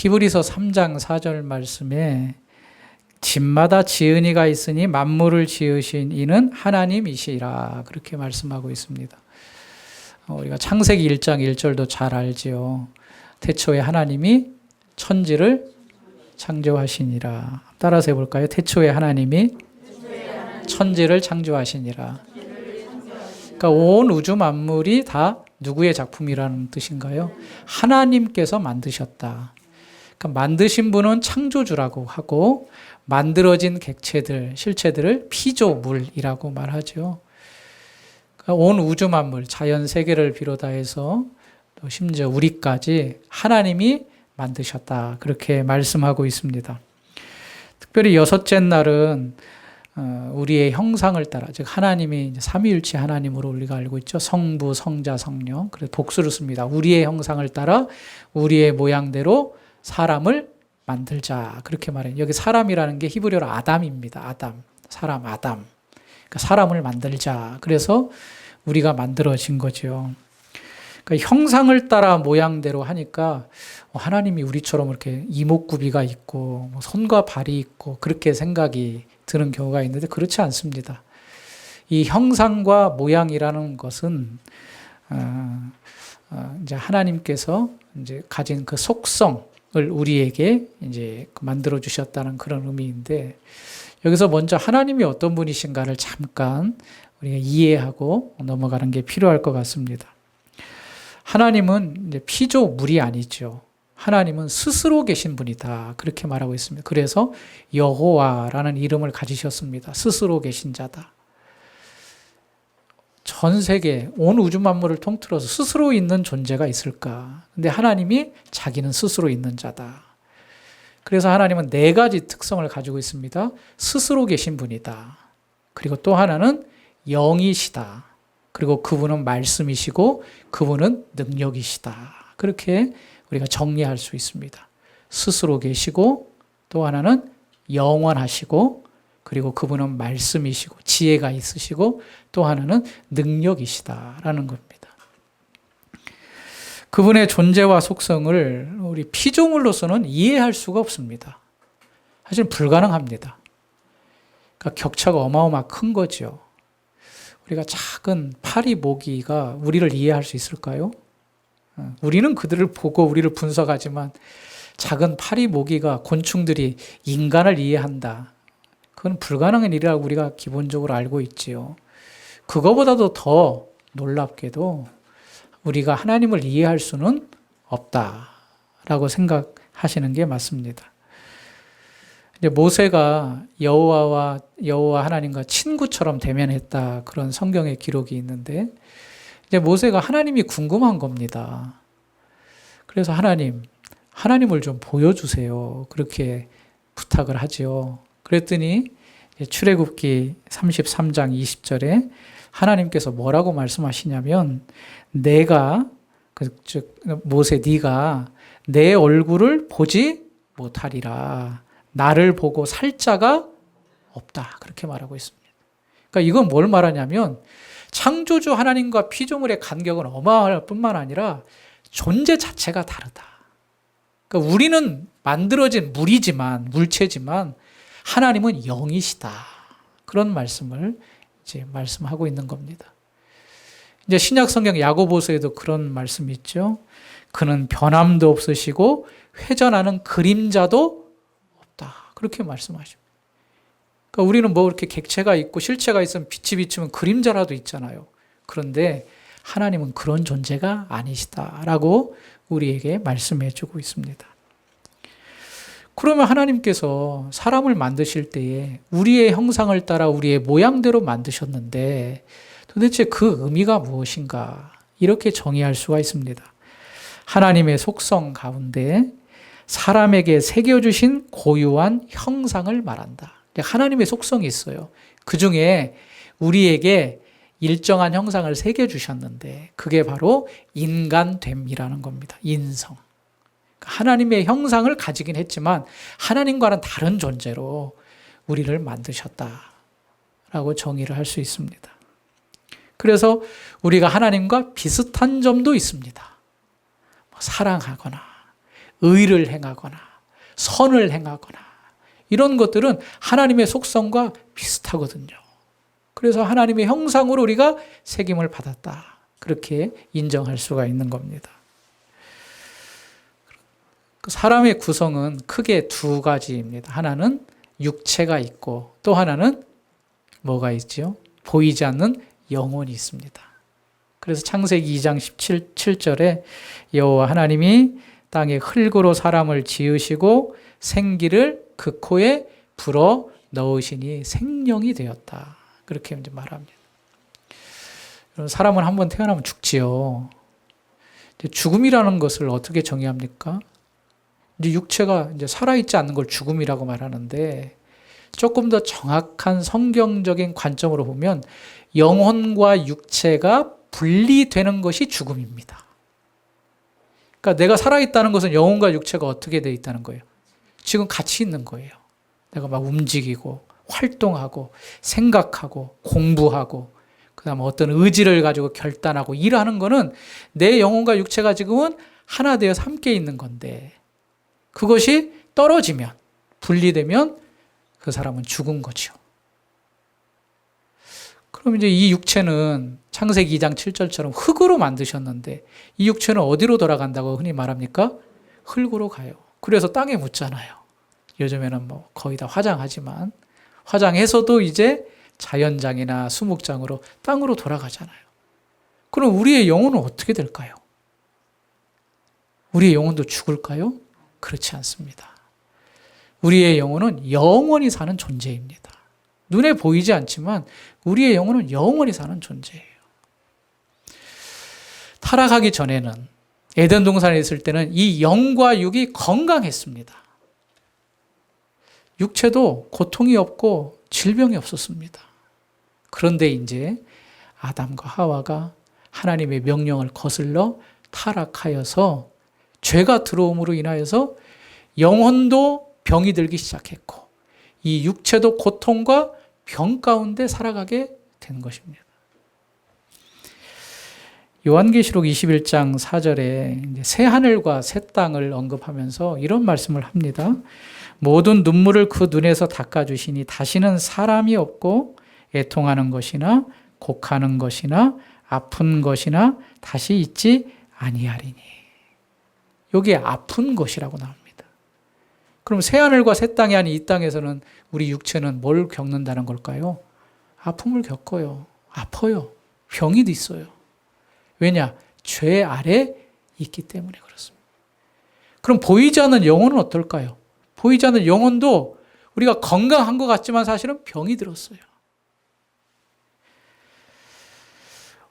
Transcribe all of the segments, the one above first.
히브리서 3장 4절 말씀에 집마다 지은 이가 있으니 만물을 지으신 이는 하나님이시라 그렇게 말씀하고 있습니다. 우리가 창세기 1장 1절도 잘 알지요. 태초에 하나님이 천지를 창조하시니라. 따라서 해볼까요? 태초에 하나님이 천지를 창조하시니라. 그러니까 온 우주 만물이 다 누구의 작품이라는 뜻인가요? 하나님께서 만드셨다. 그러니까 만드신 분은 창조주라고 하고 만들어진 객체들, 실체들을 피조물이라고 말하죠. 그러니까 온 우주 만물, 자연 세계를 비롯하여서 또 심지어 우리까지 하나님이 만드셨다. 그렇게 말씀하고 있습니다. 특별히 여섯째 날은 우리의 형상을 따라, 즉 하나님이 삼위일체 하나님으로 우리가 알고 있죠. 성부, 성자, 성령. 그래서 복수를 씁니다. 우리의 형상을 따라 우리의 모양대로 사람을 만들자. 그렇게 말해요. 여기 사람이라는 게 히브리어로 아담입니다. 아담. 사람, 아담. 그러니까 사람을 만들자. 그래서 우리가 만들어진 거죠. 그러니까 형상을 따라 모양대로 하니까 하나님이 우리처럼 이렇게 이목구비가 있고 손과 발이 있고 그렇게 생각이 드는 경우가 있는데 그렇지 않습니다. 이 형상과 모양이라는 것은 이제 하나님께서 이제 가진 그 속성을 우리에게 이제 만들어 주셨다는 그런 의미인데 여기서 먼저 하나님이 어떤 분이신가를 잠깐 우리가 이해하고 넘어가는 게 필요할 것 같습니다. 하나님은 이제 피조물이 아니죠. 하나님은 스스로 계신 분이다. 그렇게 말하고 있습니다. 그래서 여호와라는 이름을 가지셨습니다. 스스로 계신 자다. 전 세계, 온 우주 만물을 통틀어서 스스로 있는 존재가 있을까? 근데 하나님이 자기는 스스로 있는 자다. 그래서 하나님은 네 가지 특성을 가지고 있습니다. 스스로 계신 분이다. 그리고 또 하나는 영이시다. 그리고 그분은 말씀이시고 그분은 능력이시다. 그렇게 우리가 정리할 수 있습니다. 스스로 계시고 또 하나는 영원하시고 그리고 그분은 말씀이시고 지혜가 있으시고 또 하나는 능력이시다라는 겁니다. 그분의 존재와 속성을 우리 피조물로서는 이해할 수가 없습니다. 사실 불가능합니다. 그러니까 격차가 어마어마하게 큰 거죠. 우리가 작은 파리 모기가 우리를 이해할 수 있을까요? 우리는 그들을 보고 우리를 분석하지만 작은 파리 모기가 곤충들이 인간을 이해한다. 그건 불가능한 일이라고 우리가 기본적으로 알고 있지요. 그거보다도 더 놀랍게도 우리가 하나님을 이해할 수는 없다라고 생각하시는 게 맞습니다. 이제 모세가 여호와 하나님과 친구처럼 대면했다 그런 성경의 기록이 있는데 이제 모세가 하나님이 궁금한 겁니다. 그래서 하나님을 좀 보여주세요. 그렇게 부탁을 하죠. 그랬더니 출애굽기 33장 20절에 하나님께서 뭐라고 말씀하시냐면 내가 즉 모세 네가 내 얼굴을 보지 못하리라. 나를 보고 살 자가 없다. 그렇게 말하고 있습니다. 그러니까 이건 뭘 말하냐면 창조주 하나님과 피조물의 간격은 어마어마할 뿐만 아니라 존재 자체가 다르다. 그러니까 우리는 만들어진 물체지만 하나님은 영이시다. 그런 말씀을 이제 말씀하고 있는 겁니다. 이제 신약 성경 야고보서에도 그런 말씀이 있죠. 그는 변함도 없으시고 회전하는 그림자도 없다. 그렇게 말씀하십니다. 그러니까 우리는 뭐 이렇게 객체가 있고 실체가 있으면 빛이 비추면 그림자라도 있잖아요. 그런데 하나님은 그런 존재가 아니시다라고 우리에게 말씀해 주고 있습니다. 그러면 하나님께서 사람을 만드실 때에 우리의 형상을 따라 우리의 모양대로 만드셨는데 도대체 그 의미가 무엇인가? 이렇게 정의할 수가 있습니다. 하나님의 속성 가운데 사람에게 새겨주신 고유한 형상을 말한다. 하나님의 속성이 있어요. 그 중에 우리에게 일정한 형상을 새겨주셨는데 그게 바로 인간됨이라는 겁니다. 인성. 하나님의 형상을 가지긴 했지만 하나님과는 다른 존재로 우리를 만드셨다라고 정의를 할 수 있습니다. 그래서 우리가 하나님과 비슷한 점도 있습니다. 사랑하거나 의를 행하거나 선을 행하거나 이런 것들은 하나님의 속성과 비슷하거든요. 그래서 하나님의 형상으로 우리가 새김을 받았다. 그렇게 인정할 수가 있는 겁니다. 사람의 구성은 크게 두 가지입니다. 하나는 육체가 있고 또 하나는 뭐가 있죠? 보이지 않는 영혼이 있습니다. 그래서 창세기 2장 17절에 여호와 하나님이 땅에 흙으로 사람을 지으시고 생기를 그 코에 불어 넣으시니 생명이 되었다. 그렇게 이제 말합니다. 사람은 한번 태어나면 죽지요. 죽음이라는 것을 어떻게 정의합니까? 이제 육체가 이제 살아있지 않는 걸 죽음이라고 말하는데 조금 더 정확한 성경적인 관점으로 보면 영혼과 육체가 분리되는 것이 죽음입니다. 그러니까 내가 살아있다는 것은 영혼과 육체가 어떻게 되어 있다는 거예요? 지금 같이 있는 거예요. 내가 막 움직이고 활동하고 생각하고 공부하고 그다음에 어떤 의지를 가지고 결단하고 일하는 거는 내 영혼과 육체가 지금은 하나 되어서 함께 있는 건데 그것이 떨어지면 분리되면 그 사람은 죽은 거죠. 그럼 이제 이 육체는 창세기 2장 7절처럼 흙으로 만드셨는데 이 육체는 어디로 돌아간다고 흔히 말합니까? 흙으로 가요. 그래서 땅에 묻잖아요. 요즘에는 뭐 거의 다 화장하지만 화장해서도 이제 자연장이나 수목장으로 땅으로 돌아가잖아요. 그럼 우리의 영혼은 어떻게 될까요? 우리의 영혼도 죽을까요? 그렇지 않습니다. 우리의 영혼은 영원히 사는 존재입니다. 눈에 보이지 않지만 우리의 영혼은 영원히 사는 존재예요. 타락하기 전에는 에덴 동산에 있을 때는 이 영과 육이 건강했습니다. 육체도 고통이 없고 질병이 없었습니다. 그런데 이제 아담과 하와가 하나님의 명령을 거슬러 타락하여서 죄가 들어옴으로 인하여서 영혼도 병이 들기 시작했고 이 육체도 고통과 병 가운데 살아가게 된 것입니다. 요한계시록 21장 4절에 새 하늘과 새 땅을 언급하면서 이런 말씀을 합니다. 모든 눈물을 그 눈에서 닦아주시니 다시는 사람이 없고 애통하는 것이나 곡하는 것이나 아픈 것이나 다시 있지 아니하리니. 여기에 아픈 것이라고 나옵니다. 그럼 새하늘과 새 땅이 아닌 이 땅에서는 우리 육체는 뭘 겪는다는 걸까요? 아픔을 겪어요. 아파요. 병이 있어요. 왜냐? 죄 아래 있기 때문에 그렇습니다. 그럼 보이지 않는 영혼은 어떨까요? 보이지 않는 영혼도 우리가 건강한 것 같지만 사실은 병이 들었어요.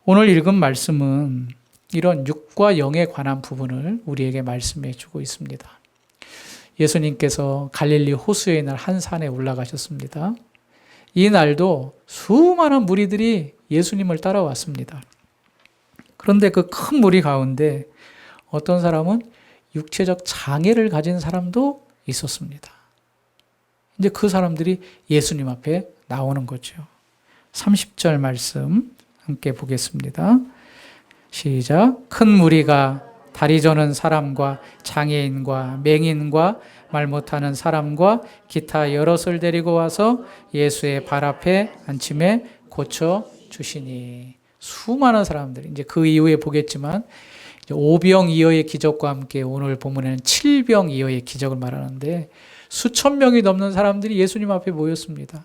오늘 읽은 말씀은 이런 육과 영에 관한 부분을 우리에게 말씀해 주고 있습니다. 예수님께서 갈릴리 호수의 날 한 산에 올라가셨습니다. 이 날도 수많은 무리들이 예수님을 따라왔습니다. 그런데 그 큰 무리 가운데 어떤 사람은 육체적 장애를 가진 사람도 있었습니다. 이제 그 사람들이 예수님 앞에 나오는 거죠. 30절 말씀 함께 보겠습니다. 시작. 큰 무리가 다리 저는 사람과 장애인과 맹인과 말 못하는 사람과 기타 여럿을 데리고 와서 예수의 발 앞에 앉힘에 고쳐 주시니. 수많은 사람들이 이제 그 이후에 보겠지만 오병이어의 기적과 함께 오늘 본문에는 7병이어의 기적을 말하는데 수천 명이 넘는 사람들이 예수님 앞에 모였습니다.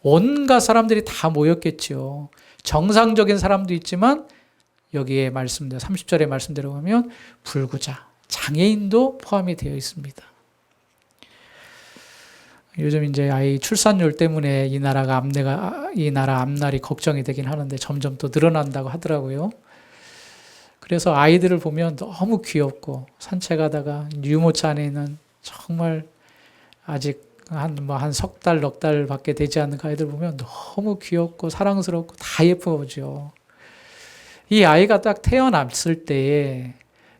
온갖 사람들이 다 모였겠죠. 정상적인 사람도 있지만 여기에 말씀대로 30절의 말씀대로 보면 불구자, 장애인도 포함이 되어 있습니다. 요즘 이제 아이 출산율 때문에 이 나라 앞날이 걱정이 되긴 하는데 점점 또 늘어난다고 하더라고요. 그래서 아이들을 보면 너무 귀엽고 산책하다가 유모차 안에 있는 정말 아직 한 석 달, 넉 달밖에 되지 않는 아이들 보면 너무 귀엽고 사랑스럽고 다 예쁘죠. 이 아이가 딱 태어났을 때에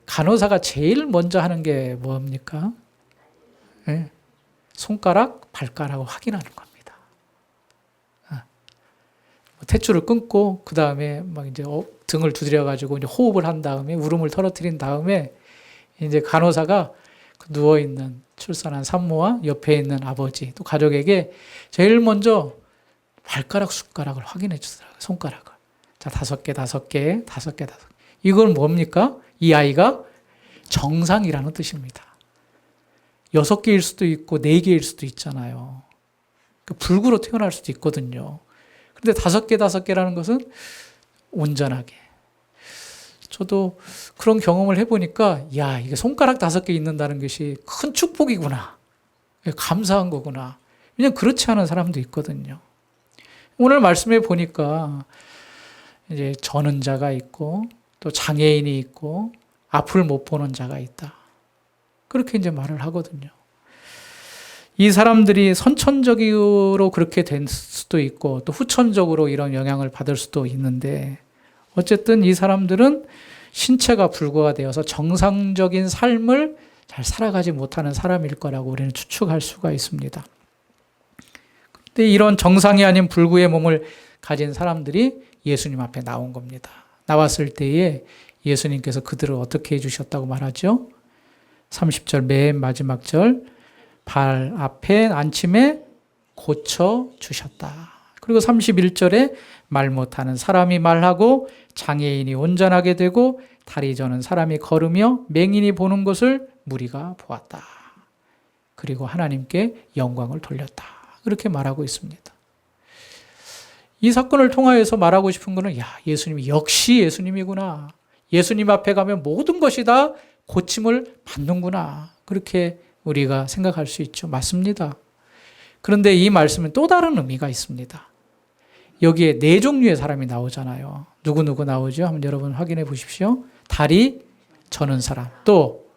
간호사가 제일 먼저 하는 게 뭡니까? 네. 손가락, 발가락을 확인하는 겁니다. 탯줄을 끊고 그 다음에 막 이제 등을 두드려 가지고 이제 호흡을 한 다음에 울음을 떨어뜨린 다음에 이제 간호사가 그 누워있는 출산한 산모와 옆에 있는 아버지, 또 가족에게 제일 먼저 발가락 숟가락을 확인해 주더라고요. 손가락을. 자, 5개, 5개, 5개, 5개. 이건 뭡니까? 이 아이가 정상이라는 뜻입니다. 6개일 수도 있고 4개일 수도 있잖아요. 불구로 태어날 수도 있거든요. 그런데 5개, 5개라는 것은 온전하게. 저도 그런 경험을 해보니까, 야, 이게 손가락 5개 있는다는 것이 큰 축복이구나. 감사한 거구나. 왜냐면 그렇지 않은 사람도 있거든요. 오늘 말씀해 보니까, 이제 저는 자가 있고, 또 장애인이 있고, 앞을 못 보는 자가 있다. 그렇게 이제 말을 하거든요. 이 사람들이 선천적으로 그렇게 된 수도 있고, 또 후천적으로 이런 영향을 받을 수도 있는데, 어쨌든 이 사람들은 신체가 불구가 되어서 정상적인 삶을 잘 살아가지 못하는 사람일 거라고 우리는 추측할 수가 있습니다. 근데 이런 정상이 아닌 불구의 몸을 가진 사람들이 예수님 앞에 나온 겁니다. 나왔을 때에 예수님께서 그들을 어떻게 해주셨다고 말하죠? 30절 맨 마지막 절, 발 앞에 앉힘에 고쳐주셨다. 그리고 31절에 말 못하는 사람이 말하고 장애인이 온전하게 되고 다리 저는 사람이 걸으며 맹인이 보는 것을 무리가 보았다. 그리고 하나님께 영광을 돌렸다. 그렇게 말하고 있습니다. 이 사건을 통하여서 말하고 싶은 것은, 야, 예수님이 역시 예수님이구나. 예수님 앞에 가면 모든 것이 다 고침을 받는구나. 그렇게 우리가 생각할 수 있죠. 맞습니다. 그런데 이 말씀은 또 다른 의미가 있습니다. 여기에 4종류의 사람이 나오잖아요. 누구누구 나오죠? 한번 여러분 확인해 보십시오. 다리 저는 사람, 또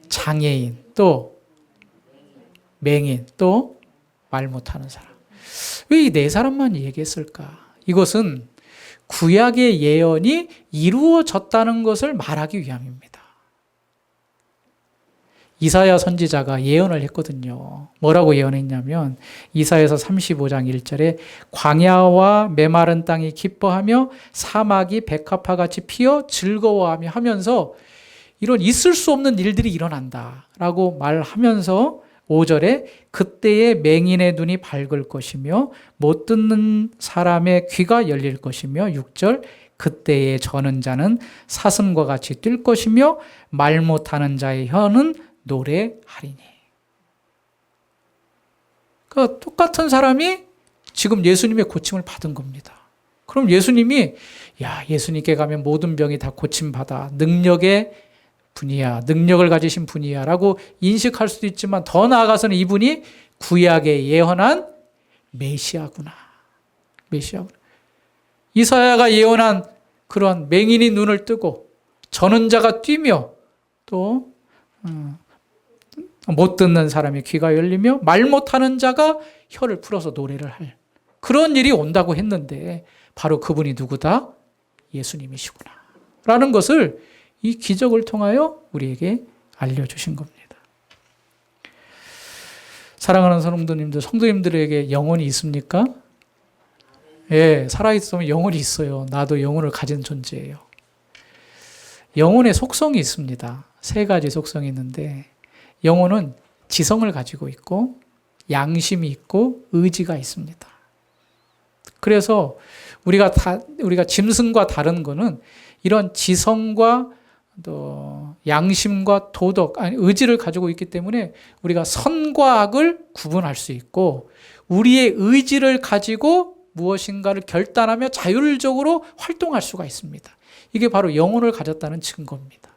장애인, 또 맹인, 또 말 못하는 사람. 왜 이 4사람만 얘기했을까? 이것은 구약의 예언이 이루어졌다는 것을 말하기 위함입니다. 이사야 선지자가 예언을 했거든요. 뭐라고 예언했냐면 이사야서 35장 1절에 광야와 메마른 땅이 기뻐하며 사막이 백합화같이 피어 즐거워하며 하면서 이런 있을 수 없는 일들이 일어난다라고 말하면서 5절에 그때의 맹인의 눈이 밝을 것이며 못 듣는 사람의 귀가 열릴 것이며 6절 그때의 저는 자는 사슴과 같이 뛸 것이며 말 못하는 자의 혀는 노래하리니. 그러니까 똑같은 사람이 지금 예수님의 고침을 받은 겁니다. 그럼 예수님이, 야, 예수님께 가면 모든 병이 다 고침받아. 능력의 분이야. 능력을 가지신 분이야. 라고 인식할 수도 있지만 더 나아가서는 이분이 구약에 예언한 메시아구나. 메시아구나. 이사야가 예언한 그런 맹인이 눈을 뜨고 저는 자가 뛰며 또 못 듣는 사람의 귀가 열리며 말 못하는 자가 혀를 풀어서 노래를 할 그런 일이 온다고 했는데 바로 그분이 누구다? 예수님이시구나 라는 것을 이 기적을 통하여 우리에게 알려주신 겁니다. 사랑하는 성도님들, 성도님들에게 영혼이 있습니까? 예, 살아있으면 영혼이 있어요. 나도 영혼을 가진 존재예요. 영혼의 속성이 있습니다. 3가지 속성이 있는데 영혼은 지성을 가지고 있고 양심이 있고 의지가 있습니다. 그래서 우리가 짐승과 다른 거는 이런 지성과 또 양심과 도덕, 의지를 가지고 있기 때문에 우리가 선과 악을 구분할 수 있고 우리의 의지를 가지고 무엇인가를 결단하며 자율적으로 활동할 수가 있습니다. 이게 바로 영혼을 가졌다는 증거입니다.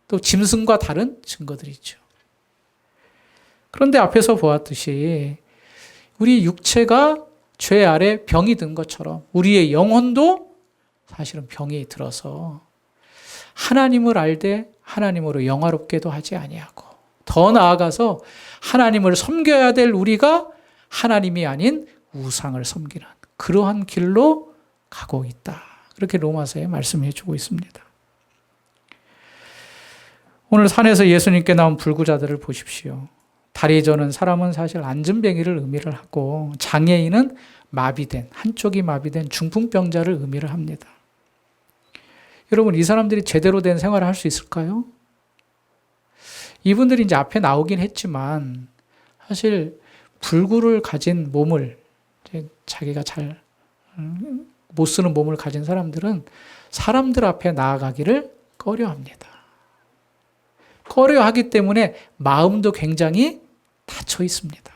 또 짐승과 다른 증거들이죠. 그런데 앞에서 보았듯이 우리 육체가 죄 아래 병이 든 것처럼 우리의 영혼도 사실은 병이 들어서 하나님을 알되 하나님으로 영화롭게도 하지 아니하고 더 나아가서 하나님을 섬겨야 될 우리가 하나님이 아닌 우상을 섬기는 그러한 길로 가고 있다. 그렇게 로마서에 말씀해 주고 있습니다. 오늘 산에서 예수님께 나온 불구자들을 보십시오. 다리 저는 사람은 사실 안전병이를 의미를 하고 장애인은 마비된, 한쪽이 마비된 중풍병자를 의미를 합니다. 여러분, 이 사람들이 제대로 된 생활을 할 수 있을까요? 이분들이 이제 앞에 나오긴 했지만 사실 불구를 가진 몸을 자기가 잘 못 쓰는 몸을 가진 사람들은 사람들 앞에 나아가기를 꺼려합니다. 꺼려하기 때문에 마음도 굉장히 닫혀 있습니다.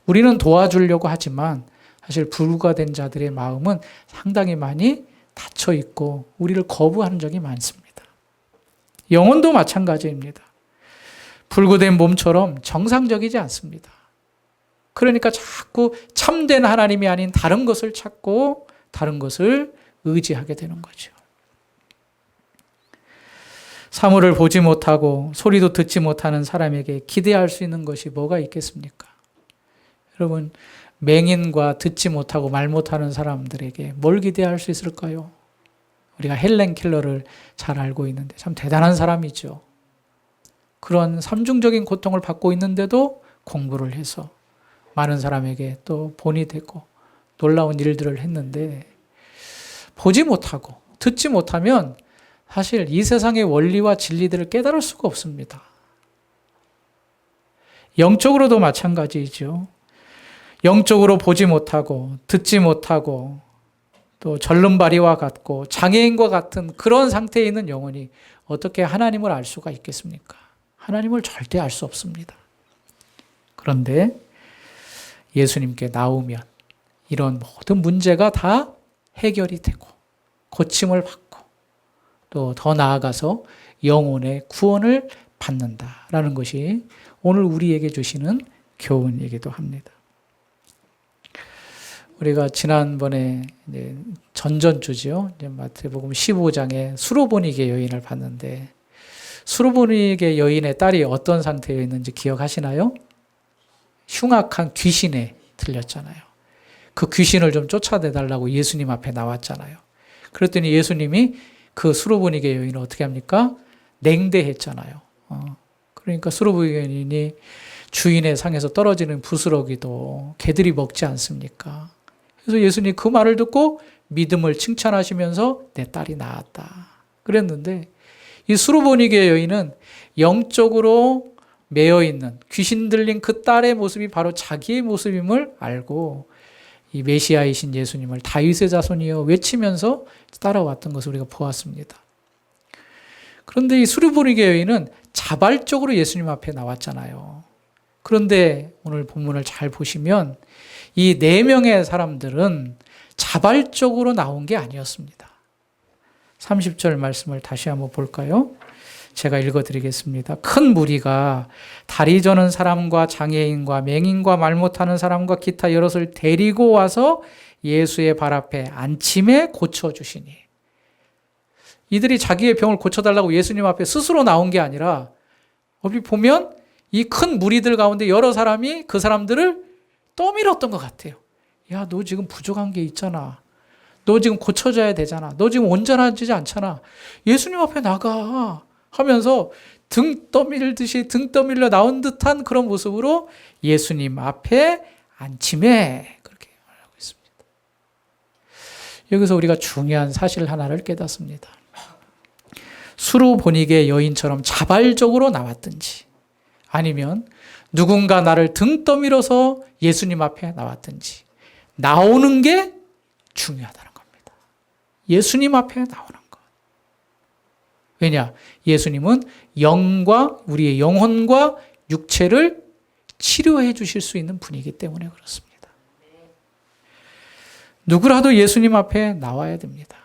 우리는 도와주려고 하지만 사실 불구가 된 자들의 마음은 상당히 많이 닫혀 있고 우리를 거부하는 적이 많습니다. 영혼도 마찬가지입니다. 불구된 몸처럼 정상적이지 않습니다. 그러니까 자꾸 참된 하나님이 아닌 다른 것을 찾고 다른 것을 의지하게 되는 거죠. 사물을 보지 못하고 소리도 듣지 못하는 사람에게 기대할 수 있는 것이 뭐가 있겠습니까? 여러분, 맹인과 듣지 못하고 말 못하는 사람들에게 뭘 기대할 수 있을까요? 우리가 헬렌 켈러를 잘 알고 있는데 참 대단한 사람이죠. 그런 삼중적인 고통을 받고 있는데도 공부를 해서 많은 사람에게 또 본이 되고 놀라운 일들을 했는데 보지 못하고 듣지 못하면 사실 이 세상의 원리와 진리들을 깨달을 수가 없습니다. 영적으로도 마찬가지이죠. 영적으로 보지 못하고 듣지 못하고 또 절름발이와 같고 장애인과 같은 그런 상태에 있는 영혼이 어떻게 하나님을 알 수가 있겠습니까? 하나님을 절대 알 수 없습니다. 그런데 예수님께 나오면 이런 모든 문제가 다 해결이 되고 고침을 받고 또 더 나아가서 영혼의 구원을 받는다라는 것이 오늘 우리에게 주시는 교훈이기도 합니다. 우리가 지난번에 전전주죠. 마태복음 15장에 수로보니게 여인을 봤는데 수로보니게 여인의 딸이 어떤 상태에 있는지 기억하시나요? 흉악한 귀신에 들렸잖아요. 그 귀신을 좀 쫓아내달라고 예수님 앞에 나왔잖아요. 그랬더니 예수님이 그 수로보니게 여인을 어떻게 합니까? 냉대했잖아요. 그러니까 수로보니게 여인이 주인의 상에서 떨어지는 부스러기도 개들이 먹지 않습니까? 그래서 예수님 그 말을 듣고 믿음을 칭찬하시면서 내 딸이 나았다. 그랬는데 이 수로보니게 여인은 영적으로 매여있는 귀신 들린 그 딸의 모습이 바로 자기의 모습임을 알고 이 메시아이신 예수님을 다윗의 자손이여 외치면서 따라왔던 것을 우리가 보았습니다. 그런데 이 수로보니게 여인은 자발적으로 예수님 앞에 나왔잖아요. 그런데 오늘 본문을 잘 보시면 이 4명의 사람들은 자발적으로 나온 게 아니었습니다. 30절 말씀을 다시 한번 볼까요? 제가 읽어드리겠습니다. 큰 무리가 다리 저는 사람과 장애인과 맹인과 말 못하는 사람과 기타 여럿을 데리고 와서 예수의 발 앞에 안침에 고쳐주시니. 이들이 자기의 병을 고쳐달라고 예수님 앞에 스스로 나온 게 아니라 어디 보면 이 큰 무리들 가운데 여러 사람이 그 사람들을 떠밀었던 것 같아요. 야, 너 지금 부족한 게 있잖아. 너 지금 고쳐져야 되잖아. 너 지금 온전하지 않잖아. 예수님 앞에 나가 하면서 등 떠밀듯이 등 떠밀려 나온 듯한 그런 모습으로 예수님 앞에 안침에 그렇게 말하고 있습니다. 여기서 우리가 중요한 사실 하나를 깨닫습니다. 수로보니게 여인처럼 자발적으로 나왔든지 아니면 누군가 나를 등 떠밀어서 예수님 앞에 나왔든지 나오는 게 중요하다는 겁니다. 예수님 앞에 나오는 것. 왜냐? 예수님은 영과 우리의 영혼과 육체를 치료해 주실 수 있는 분이기 때문에 그렇습니다. 누구라도 예수님 앞에 나와야 됩니다.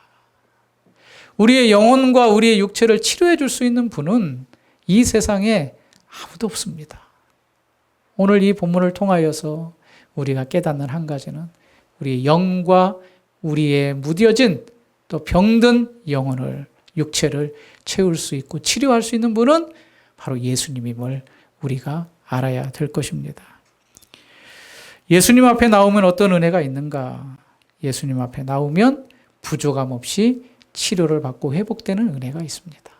우리의 영혼과 우리의 육체를 치료해 줄 수 있는 분은 이 세상에 아무도 없습니다. 오늘 이 본문을 통하여서 우리가 깨닫는 한 가지는 우리의 영과 우리의 무뎌진 또 병든 영혼을 육체를 채울 수 있고 치료할 수 있는 분은 바로 예수님임을 우리가 알아야 될 것입니다. 예수님 앞에 나오면 어떤 은혜가 있는가? 예수님 앞에 나오면 부족함 없이 치료를 받고 회복되는 은혜가 있습니다.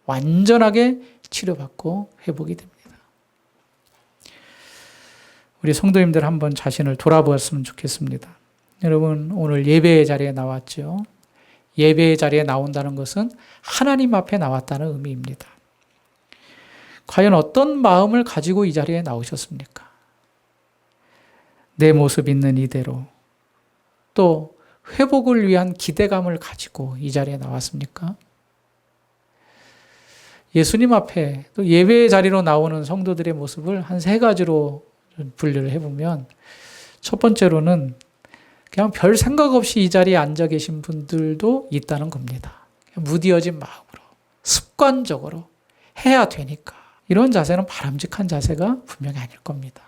완전하게 치료받고 회복이 됩니다. 우리 성도님들 한번 자신을 돌아보았으면 좋겠습니다. 여러분 오늘 예배의 자리에 나왔죠. 예배의 자리에 나온다는 것은 하나님 앞에 나왔다는 의미입니다. 과연 어떤 마음을 가지고 이 자리에 나오셨습니까? 내 모습 있는 이대로 또 회복을 위한 기대감을 가지고 이 자리에 나왔습니까? 예수님 앞에 또 예배의 자리로 나오는 성도들의 모습을 한 세 가지로 분류를 해보면 첫 번째로는 그냥 별 생각 없이 이 자리에 앉아 계신 분들도 있다는 겁니다. 무디어진 마음으로 습관적으로 해야 되니까 이런 자세는 바람직한 자세가 분명히 아닐 겁니다.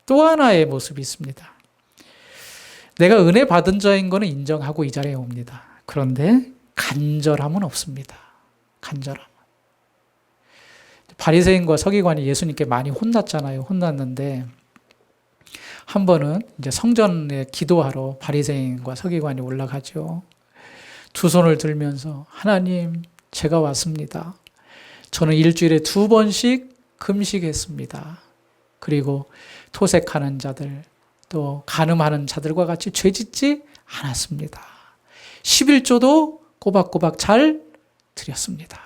또 하나의 모습이 있습니다. 내가 은혜 받은 자인 거는 인정하고 이 자리에 옵니다. 그런데 간절함은 없습니다. 간절함. 바리새인과 서기관이 예수님께 많이 혼났잖아요. 혼났는데 한 번은 이제 성전에 기도하러 바리새인과 서기관이 올라가죠. 두 손을 들면서 하나님, 제가 왔습니다. 저는 일주일에 2번씩 금식했습니다. 그리고 토색하는 자들, 또 간음하는 자들과 같이 죄짓지 않았습니다. 11조도 꼬박꼬박 잘 드렸습니다.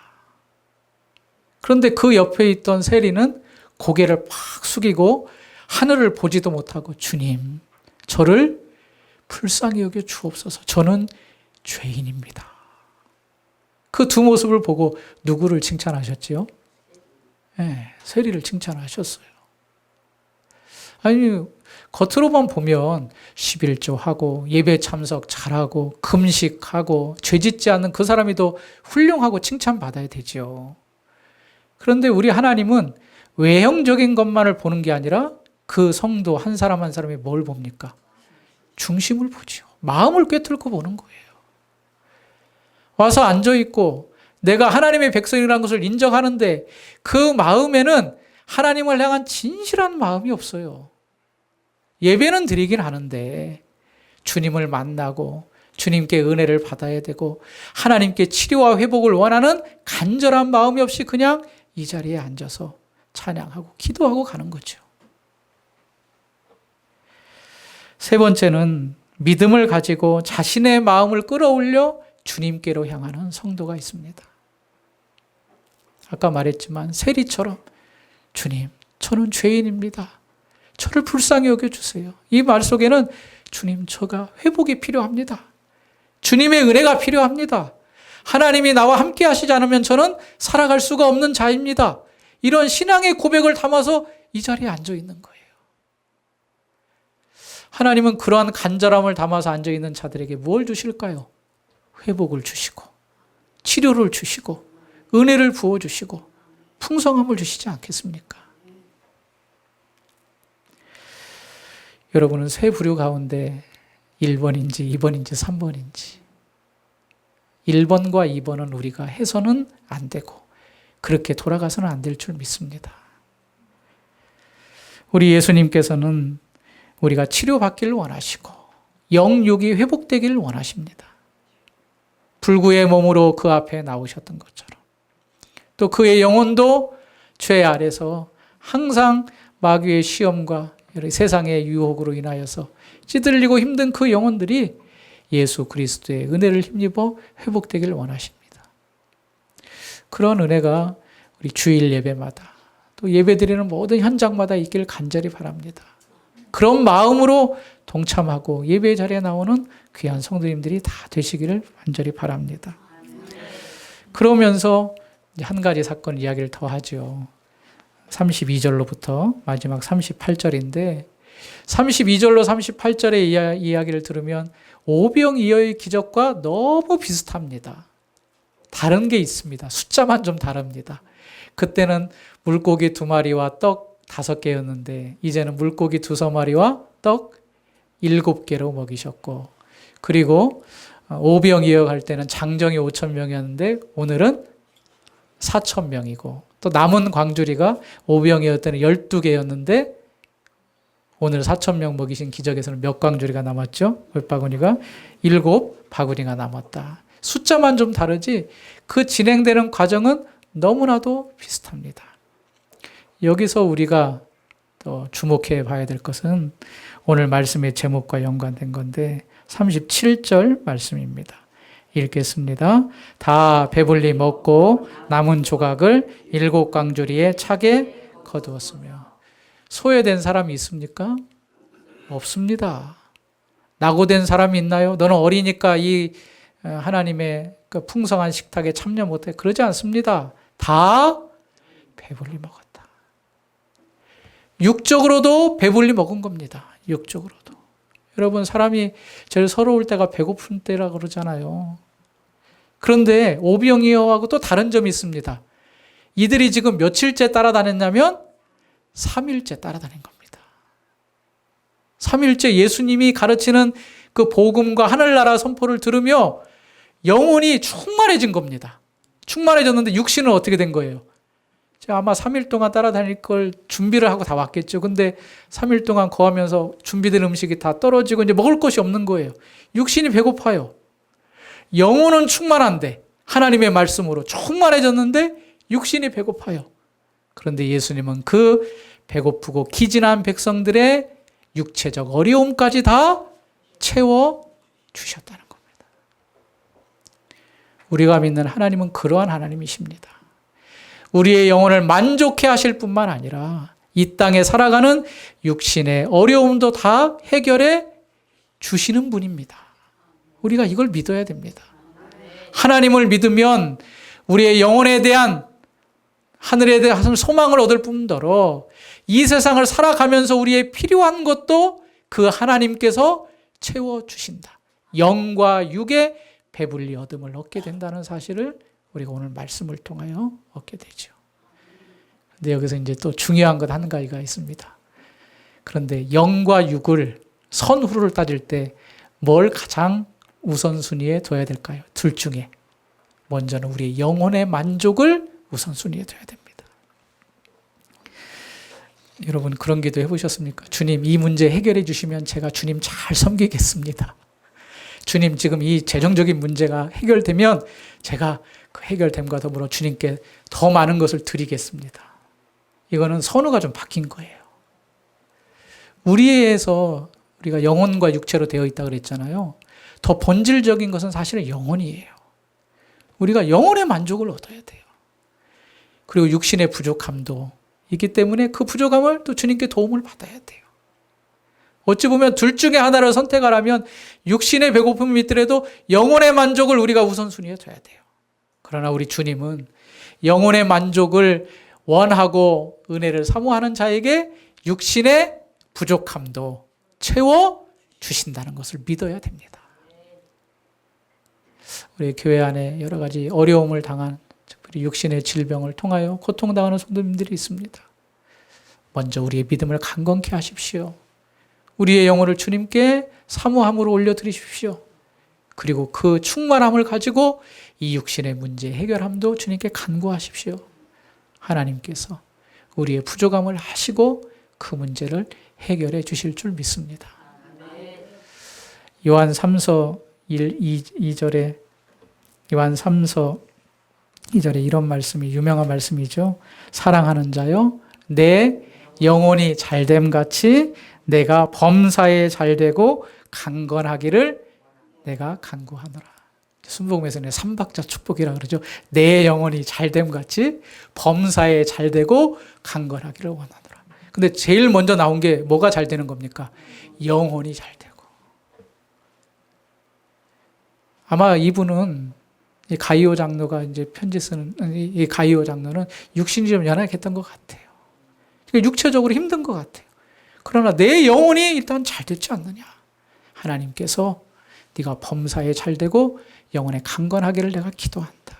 그런데 그 옆에 있던 세리는 고개를 팍 숙이고 하늘을 보지도 못하고 주님, 저를 불쌍히 여겨 주옵소서. 저는 죄인입니다. 그 두 모습을 보고 누구를 칭찬하셨지요? 네, 세리를 칭찬하셨어요. 아니, 겉으로만 보면 11조 하고 예배 참석 잘하고 금식하고 죄짓지 않는 그 사람이 더 훌륭하고 칭찬받아야 되죠. 그런데 우리 하나님은 외형적인 것만을 보는 게 아니라 그 성도 한 사람 한 사람이 뭘 봅니까? 중심을 보죠. 마음을 꿰뚫고 보는 거예요. 와서 앉아있고 내가 하나님의 백성이라는 것을 인정하는데 그 마음에는 하나님을 향한 진실한 마음이 없어요. 예배는 드리긴 하는데 주님을 만나고 주님께 은혜를 받아야 되고 하나님께 치료와 회복을 원하는 간절한 마음이 없이 그냥 이 자리에 앉아서 찬양하고 기도하고 가는 거죠. 세 번째는 믿음을 가지고 자신의 마음을 끌어올려 주님께로 향하는 성도가 있습니다. 아까 말했지만 세리처럼 주님, 저는 죄인입니다. 저를 불쌍히 여겨주세요. 이 말 속에는 주님, 저가 회복이 필요합니다. 주님의 은혜가 필요합니다. 하나님이 나와 함께 하시지 않으면 저는 살아갈 수가 없는 자입니다. 이런 신앙의 고백을 담아서 이 자리에 앉아 있는 거예요. 하나님은 그러한 간절함을 담아서 앉아 있는 자들에게 뭘 주실까요? 회복을 주시고 치료를 주시고 은혜를 부어주시고 풍성함을 주시지 않겠습니까? 여러분은 세 부류 가운데 1번인지 2번인지 3번인지 1번과 2번은 우리가 해서는 안 되고 그렇게 돌아가서는 안 될 줄 믿습니다. 우리 예수님께서는 우리가 치료받기를 원하시고 영육이 회복되기를 원하십니다. 불구의 몸으로 그 앞에 나오셨던 것처럼 또 그의 영혼도 죄 아래서 항상 마귀의 시험과 세상의 유혹으로 인하여서 찌들리고 힘든 그 영혼들이 예수 그리스도의 은혜를 힘입어 회복되기를 원하십니다. 그런 은혜가 우리 주일 예배마다 또 예배드리는 모든 현장마다 있기를 간절히 바랍니다. 그런 마음으로 동참하고 예배 자리에 나오는 귀한 성도님들이 다 되시기를 간절히 바랍니다. 그러면서 한 가지 사건 이야기를 더 하죠. 32절로부터 마지막 38절인데 32절로 38절의 이야기를 들으면 오병이어의 기적과 너무 비슷합니다. 다른 게 있습니다. 숫자만 좀 다릅니다. 그때는 물고기 2마리와 떡 5개였는데 이제는 물고기 2서마리와 떡 7개로 먹이셨고 그리고 오병이어 할 때는 장정이 5,000명이었는데 오늘은 4,000명이고 또 남은 광주리가 오병이어 때는 12개였는데 오늘 4,000명 먹이신 기적에서는 몇 광주리가 남았죠? 몇 바구니가? 7바구니가 남았다. 숫자만 좀 다르지 그 진행되는 과정은 너무나도 비슷합니다. 여기서 우리가 또 주목해 봐야 될 것은 오늘 말씀의 제목과 연관된 건데 37절 말씀입니다. 읽겠습니다. 다 배불리 먹고 남은 조각을 7 광주리에 차게 거두었으며. 소외된 사람이 있습니까? 없습니다. 낙오된 사람이 있나요? 너는 어리니까 이 하나님의 그 풍성한 식탁에 참여 못해. 그러지 않습니다. 다 배불리 먹었다. 육적으로도 배불리 먹은 겁니다. 육적으로도. 여러분, 사람이 제일 서러울 때가 배고픈 때라 그러잖아요. 그런데 오병이어하고 또 다른 점이 있습니다. 이들이 지금 며칠째 따라다녔냐면 3일째 따라다닌 겁니다. 3일째 예수님이 가르치는 그 복음과 하늘나라 선포를 들으며 영혼이 충만해진 겁니다. 충만해졌는데 육신은 어떻게 된 거예요? 아마 3일 동안 따라다닐 걸 준비를 하고 다 왔겠죠. 근데 3일 동안 거하면서 준비된 음식이 다 떨어지고 이제 먹을 것이 없는 거예요. 육신이 배고파요. 영혼은 충만한데 하나님의 말씀으로 충만해졌는데 육신이 배고파요. 그런데 예수님은 그 배고프고 기진한 백성들의 육체적 어려움까지 다 채워주셨다는 겁니다. 우리가 믿는 하나님은 그러한 하나님이십니다. 우리의 영혼을 만족해 하실 뿐만 아니라 이 땅에 살아가는 육신의 어려움도 다 해결해 주시는 분입니다. 우리가 이걸 믿어야 됩니다. 하나님을 믿으면 우리의 영혼에 대한 하늘에 대한 소망을 얻을 뿐더러 이 세상을 살아가면서 우리의 필요한 것도 그 하나님께서 채워주신다. 영과 육의 배불리 얻음을 얻게 된다는 사실을 우리가 오늘 말씀을 통하여 얻게 되죠. 근데 여기서 이제 또 중요한 것 한 가지가 있습니다. 그런데 영과 육을 선후를 따질 때 뭘 가장 우선순위에 둬야 될까요? 둘 중에 먼저는 우리의 영혼의 만족을 우선순위에 둬야 됩니다. 여러분 그런 기도 해보셨습니까? 주님, 이 문제 해결해 주시면 제가 주님 잘 섬기겠습니다. 주님, 지금 이 재정적인 문제가 해결되면 제가 그 해결됨과 더불어 주님께 더 많은 것을 드리겠습니다. 이거는 선호가 좀 바뀐 거예요. 우리에서 우리가 영혼과 육체로 되어 있다고 그랬잖아요. 더 본질적인 것은 사실은 영혼이에요. 우리가 영혼의 만족을 얻어야 돼요. 그리고 육신의 부족함도 있기 때문에 그 부족함을 또 주님께 도움을 받아야 돼요. 어찌 보면 둘 중에 하나를 선택하라면 육신의 배고픔이 있더라도 영혼의 만족을 우리가 우선순위에 둬야 돼요. 그러나 우리 주님은 영혼의 만족을 원하고 은혜를 사모하는 자에게 육신의 부족함도 채워주신다는 것을 믿어야 됩니다. 우리 교회 안에 여러 가지 어려움을 당한 특별히 육신의 질병을 통하여 고통당하는 성도님들이 있습니다. 먼저 우리의 믿음을 강건케 하십시오. 우리의 영혼을 주님께 사모함으로 올려드리십시오. 그리고 그 충만함을 가지고 이 육신의 문제 해결함도 주님께 간구하십시오. 하나님께서 우리의 부족함을 아시고 그 문제를 해결해 주실 줄 믿습니다. 요한 3서 2절에 요한 3서 2절에 이런 말씀이 유명한 말씀이죠. 사랑하는 자여, 내 영혼이 잘됨 같이 내가 범사에 잘되고 강건하기를 내가 간구하노라. 순복음에서는 삼박자 축복이라 그러죠. 내 영혼이 잘됨 같이 범사에 잘되고 강건하기를 원하노라. 근데 제일 먼저 나온 게 뭐가 잘 되는 겁니까? 영혼이 잘 되고. 아마 이분은 이 가이오 장로가 이제 편지 쓰는 이 가이오 장로는 육신이 좀 연약했던 것 같아요. 육체적으로 힘든 것 같아요. 그러나 내 영혼이 일단 잘 됐지 않느냐. 하나님께서 네가 범사에 잘 되고 영혼에 강건하기를 내가 기도한다.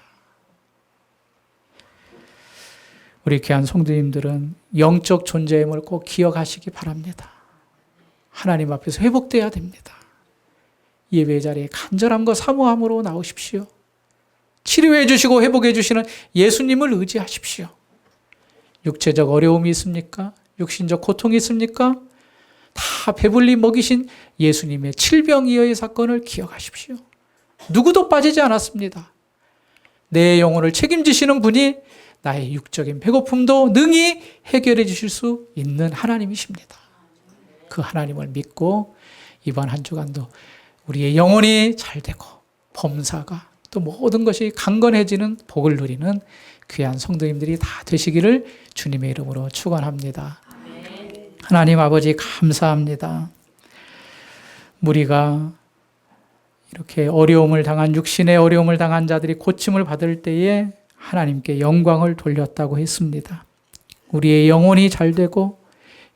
우리 귀한 성도님들은 영적 존재임을 꼭 기억하시기 바랍니다. 하나님 앞에서 회복돼야 됩니다. 예배 자리에 간절함과 사모함으로 나오십시오. 치료해 주시고 회복해 주시는 예수님을 의지하십시오. 육체적 어려움이 있습니까? 육신적 고통이 있습니까? 다 배불리 먹이신 예수님의 칠병이어의 사건을 기억하십시오. 누구도 빠지지 않았습니다. 내 영혼을 책임지시는 분이 나의 육적인 배고픔도 능히 해결해 주실 수 있는 하나님이십니다. 그 하나님을 믿고 이번 한 주간도 우리의 영혼이 잘 되고 범사가 또 모든 것이 강건해지는 복을 누리는 귀한 성도님들이 다 되시기를 주님의 이름으로 축원합니다. 하나님 아버지 감사합니다. 우리가 이렇게 어려움을 당한 육신의 어려움을 당한 자들이 고침을 받을 때에 하나님께 영광을 돌렸다고 했습니다. 우리의 영혼이 잘 되고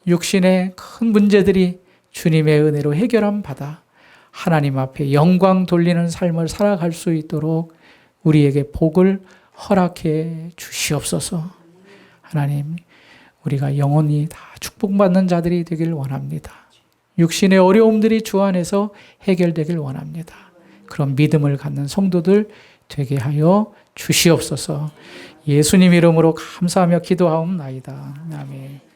육신의 큰 문제들이 주님의 은혜로 해결함 받아 하나님 앞에 영광 돌리는 삶을 살아갈 수 있도록 우리에게 복을 허락해 주시옵소서. 하나님, 우리가 영원히 다 축복받는 자들이 되길 원합니다. 육신의 어려움들이 주 안에서 해결되길 원합니다. 그런 믿음을 갖는 성도들 되게 하여 주시옵소서. 예수님 이름으로 감사하며 기도하옵나이다. 아멘.